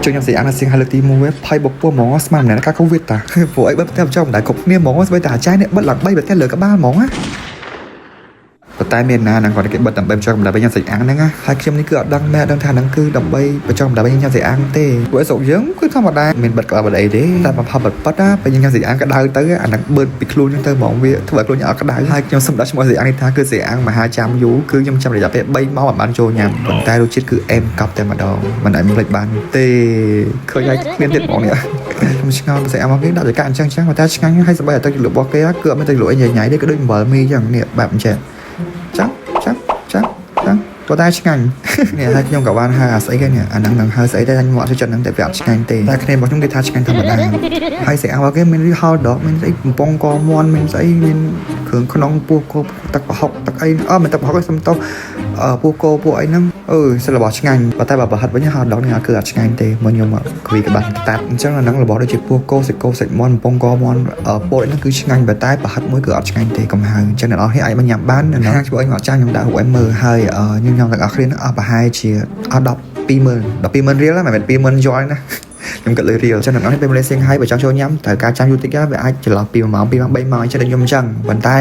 ជួយខ្ញុំស្រីអានសៀងហើយលើកទី1ផៃបពស់ហ្មងស្មានម្នាក់ការកូវីដតាពួកអីបើតែចង់តែគ្រប់គ្នាហ្មងស្បែកតាចាយនេះបិទឡើង3ប្រទេសលើក្បាលហ្មងណាតែមានណានឹងគាត់គេបិទដើម្បីបញ្ចុះដើម្បីញ៉ាំសាច់អាំងហ្នឹងណាហើយខ្ញុំនេះគឺអត់ដឹងមែនដឹងថាហ្នឹងគឺដើម្បីបញ្ចុះដើម្បីញ៉ាំសាច់អាំងទេព្រោះស្រុកយើងគឺធម្មតាមានបិទក្បាលបិទអីទេតែបំផុតបិទណាពេលញ៉ាំសាច់អាំងក្តៅទៅអាហ្នឹងបឺតពីខ្លួនហ្នឹងទៅហ្មងវាធ្វើឲ្យខ្លួនញ៉ាំអត់ក្តៅហើយខ្ញុំសម្រាប់ឈ្មោះសាច់អាំងនេះថាគឺសាច់អាំងមហាចាំយូរគឺខ្ញុំចាំរយៈពេល3ម៉ោងបានចូលញ៉ាំប៉ុន្តែរសជាតិគឺអែមកប់តែម្ដងមិនអាចភ្លេចបានទេឃើញហើយគ្មានទៀតហ្មងនេះខ្ញុំឆ្ងល់សាច់អាំងមកគេដាក់តែកាអញ្ចឹងតែឆ្ងាញ់ហើយសប្បាយតែទៅរបស់គេគឺអត់មានទៅលក់អីញ៉ៃទេគឺដូចអំបិលមីអញ្ចឹងនេះបែបអញ្ចឹងប៉ុន្តែឆ្ងាញ់នេះហើយខ្ញុំក៏បានហៅអាស្អីគេនេះអាហ្នឹងនឹងហៅស្អីតែខ្ញុំអត់ចូលចិត្តហ្នឹងតែវាអត់ឆ្ងាញ់ទេតែគ្នារបស់ខ្ញុំគេថាឆ្ងាញ់ធម្មតាហើយស្អីអង្គគេមានហោដកមានស្អីបំពង់កមន់មានស្អីមានគ្រឿងក្នុងពោះគោទឹកប្រហុកទឹកអីមិនទឹកប្រហុកទេសុំតោពោះគោពោះអីហ្នឹងសិលរបស់ឆ្ងាញ់ប៉ុន្តែបើប្រហិតវិញហោដកនេះគឺអត់ឆ្ងាញ់ទេមកខ្ញុំគ្វីក្បាត់តាត់អញ្ចឹងអាហ្នឹងរបស់ដូចជាពោះគោសាច់គោសាច់មាន់បំពង់កមន់ពោះហ្នឹងគឺឆ្ងាញ់ប៉ុន្តែប្រហិតមួយគឺអត់ឆ្ងាញ់ទេកំហៅអញ្ចឹងអ្នកនរនេះអាចមកញ៉ាំបានណាជួយឲ្យមកចាស់ខ្ញុំដាក់រូបឲ្យមើលហើយខ្ញុំទាំងអស់គ្នាអស់ប្រហែលជាអស់120000រៀលហ្នឹងមិនមែន20000យល់ណាខ្ញុំគិតលើរៀលចឹងទាំងអស់នេះពេលម៉ាឡេស៊ីហើយបើចង់ចូលញ៉ាំត្រូវការចាំយូរតិចវាអាចចន្លោះពី1ម៉ោង2ម៉ោង3ម៉ោងអញ្ចឹងដូចខ្ញុំអញ្ចឹងប៉ុន្តែ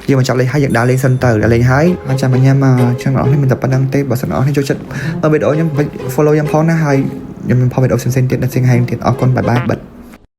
យើងមកចាប់លេងហើយយើងដើរលេងសិនទៅដើរលេងហើយចាំមកញ៉ាំចឹងទាំងអស់នេះមានតែប៉ុណ្្នឹងទេបើសិនទាំងអស់នេះចូលចិត្តវីដេអូខ្ញុំ follow ខ្ញុំផងណាហើយខ្ញុំផុសវីដេអូផ្សេងៗទៀតនៅផ្សេងហើយទៀតអរគុណបាយបាយបិទ